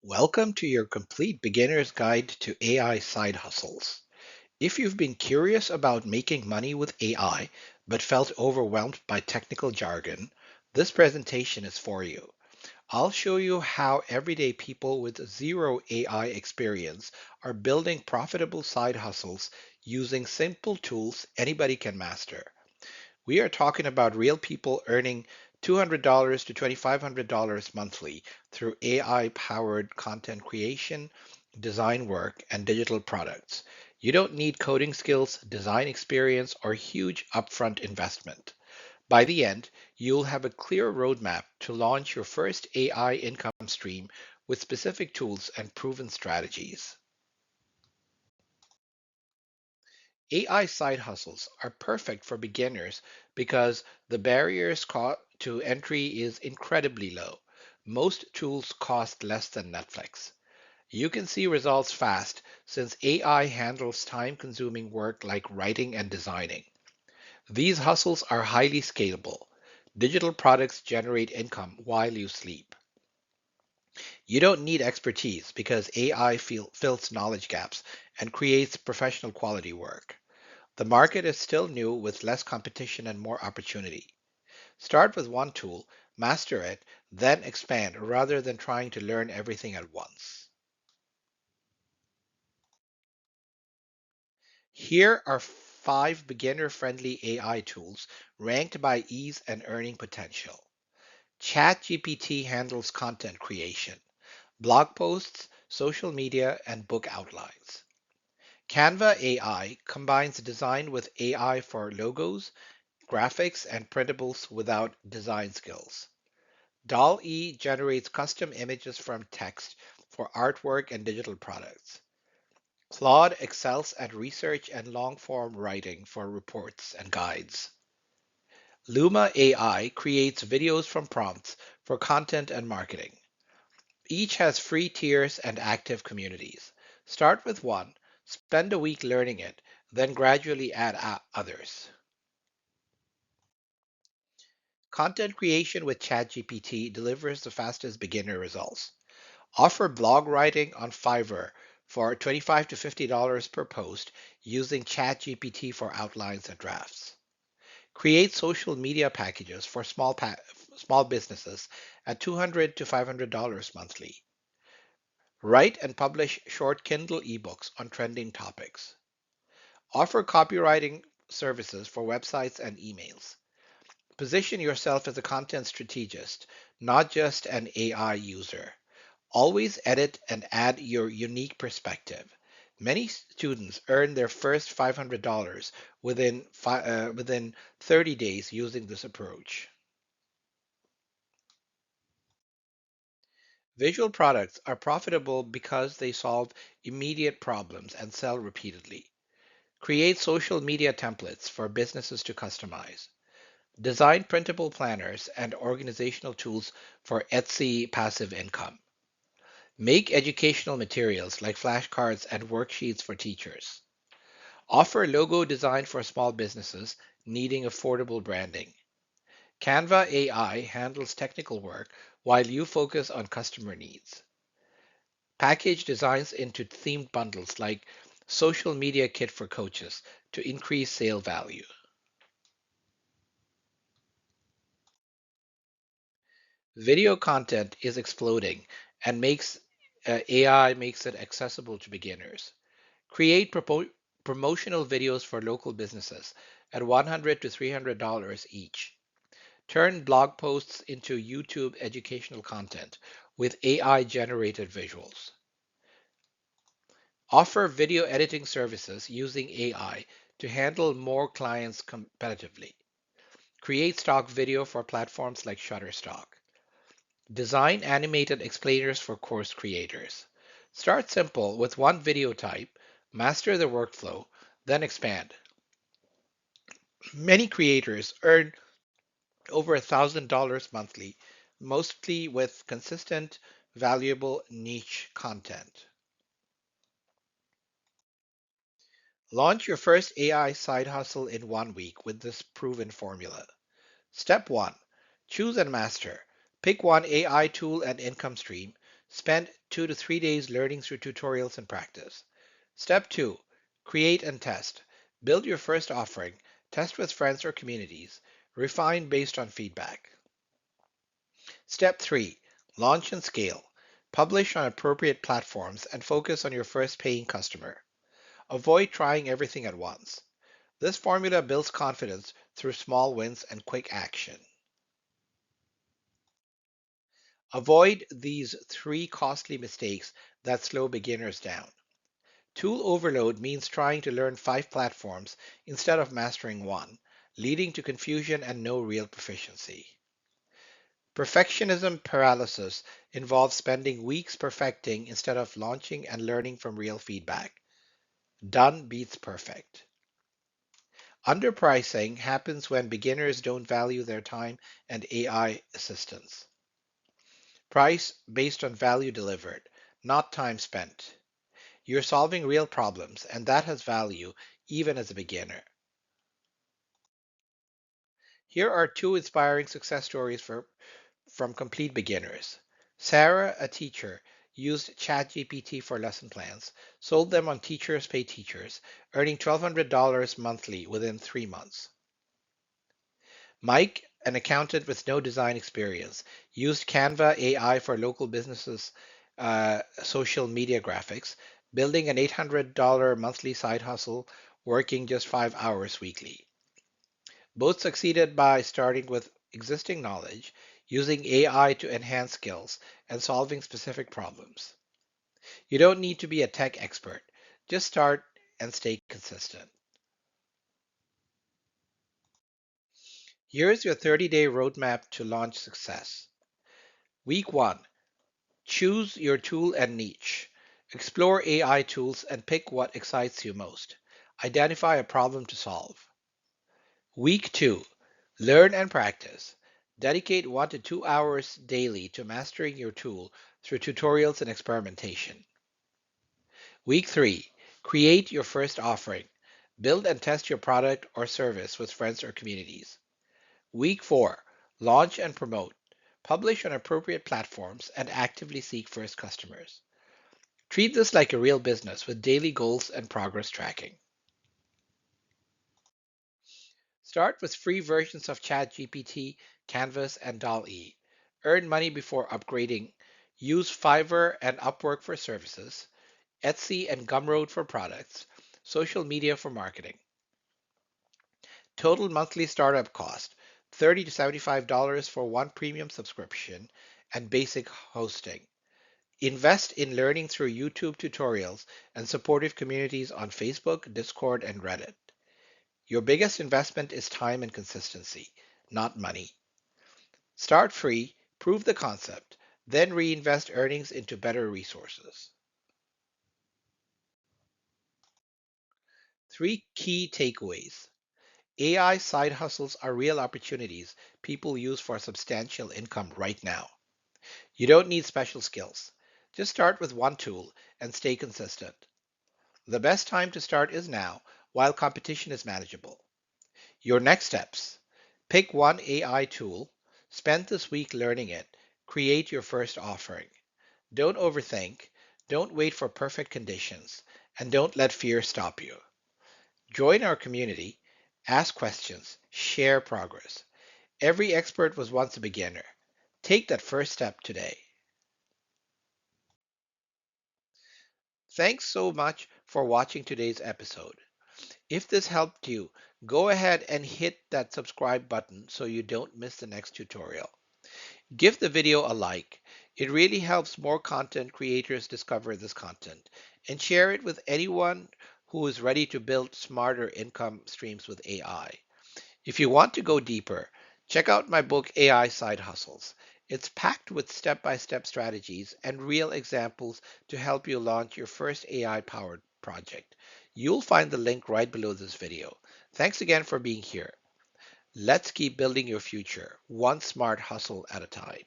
Welcome to your complete beginner's guide to AI side hustles. If you've been curious about making money with AI but felt overwhelmed by technical jargon, this presentation is for you. I'll show you how everyday people with zero AI experience are building profitable side hustles using simple tools anybody can master. We are talking about real people earning $200 to $2,500 monthly through AI powered content creation, design work, and digital products. You don't need coding skills, design experience, or huge upfront investment. By the end, you'll have a clear roadmap to launch your first AI income stream with specific tools and proven strategies. AI side hustles are perfect for beginners because the to entry is incredibly low. Most tools cost less than Netflix. You can see results fast since AI handles time consuming work like writing and designing. These hustles are highly scalable. Digital products generate income while you sleep. You don't need expertise because fills knowledge gaps and creates professional quality work. The market is still new with less competition and more opportunity. Start with one tool, master it, then expand rather than trying to learn everything at once. Here are 5 beginner-friendly AI tools ranked by ease and earning potential. ChatGPT handles content creation, blog posts, social media, and book outlines. Canva AI combines design with AI for logos, graphics, and printables without design skills. DALL-E generates custom images from text for artwork and digital products. Claude excels at research and long-form writing for reports and guides. Luma AI creates videos from prompts for content and marketing. Each has free tiers and active communities. Start with one, spend a week learning it, then gradually add others. Content creation with ChatGPT delivers the fastest beginner results. Offer blog writing on Fiverr for $25 to $50 per post using ChatGPT for outlines and drafts. Create social media packages for small businesses at $200 to $500 monthly. Write and publish short Kindle ebooks on trending topics. Offer copywriting services for websites and emails. Position yourself as a content strategist, not just an AI user. Always edit and add your unique perspective. Many students earn their first $500 within 30 days using this approach. Visual products are profitable because they solve immediate problems and sell repeatedly. Create social media templates for businesses to customize. Design printable planners and organizational tools for Etsy passive income. Make educational materials like flashcards and worksheets for teachers. Offer logo design for small businesses needing affordable branding. Canva AI handles technical work while you focus on customer needs. Package designs into themed bundles like social media kit for coaches to increase sale value. Video content is exploding and makes AI makes it accessible to beginners. Create promotional videos for local businesses at $100 to $300 each. Turn blog posts into YouTube educational content with AI generated visuals. Offer video editing services using AI to handle more clients competitively. Create stock video for platforms like Shutterstock. Design animated explainers for course creators. Start simple with one video type, master the workflow, then expand. Many creators earn over $1,000 monthly, mostly with consistent, valuable niche content. Launch your first AI side hustle in 1 week with this proven formula. Step 1. Choose and master. Pick one AI tool and income stream. Spend 2 to 3 days learning through tutorials and practice. Step 2. Create and test. Build your first offering, test with friends or communities, refine based on feedback. Step 3. Launch and scale. Publish on appropriate platforms and focus on your first paying customer. Avoid trying everything at once. This formula builds confidence through small wins and quick action. Avoid these three costly mistakes that slow beginners down. Tool overload means trying to learn 5 platforms instead of mastering one, leading to confusion and no real proficiency. Perfectionism paralysis involves spending weeks perfecting instead of launching and learning from real feedback. Done beats perfect. Underpricing happens when beginners don't value their time and AI assistance. Price based on value delivered, not time spent. You're solving real problems, and that has value even as a beginner. Here are two inspiring success stories from complete beginners. Sarah, a teacher, used ChatGPT for lesson plans, sold them on Teachers Pay Teachers, earning $1,200 monthly within 3 months. Mike, an accountant with no design experience, used Canva AI for local businesses' social media graphics, building an $800 monthly side hustle, working just 5 hours weekly. Both succeeded by starting with existing knowledge, using AI to enhance skills, and solving specific problems. You don't need to be a tech expert, just start and stay consistent. Here's your 30-day roadmap to launch success. Week 1. Choose your tool and niche. Explore AI tools and pick what excites you most. Identify a problem to solve. Week 2. Learn and practice. Dedicate 1 to 2 hours daily to mastering your tool through tutorials and experimentation. Week 3. Create your first offering. Build and test your product or service with friends or communities. Week 4. Launch and promote. Publish on appropriate platforms and actively seek first customers. Treat this like a real business with daily goals and progress tracking. Start with free versions of ChatGPT, Canvas, and DALL-E. Earn money before upgrading. Use Fiverr and Upwork for services, Etsy and Gumroad for products, social media for marketing. Total monthly startup cost $30 to $75 for one premium subscription and basic hosting. Invest in learning through YouTube tutorials and supportive communities on Facebook, Discord, and Reddit. Your biggest investment is time and consistency, not money. Start free, prove the concept, then reinvest earnings into better resources. 3 key takeaways. AI side hustles are real opportunities people use for substantial income right now. You don't need special skills. Just start with one tool and stay consistent. The best time to start is now, while competition is manageable. Your next steps. Pick one AI tool, spend this week learning it, create your first offering. Don't overthink, don't wait for perfect conditions, and don't let fear stop you. Join our community, ask questions, share progress. Every expert was once a beginner. Take that first step today. Thanks so much for watching today's episode. If this helped you, go ahead and hit that subscribe button so you don't miss the next tutorial. Give the video a like. It really helps more content creators discover this content. And share it with anyone who is ready to build smarter income streams with AI. If you want to go deeper, check out my book AI Side Hustles. It's packed with step-by-step strategies and real examples to help you launch your first AI-powered project. You'll find the link right below this video. Thanks again for being here. Let's keep building your future, one smart hustle at a time.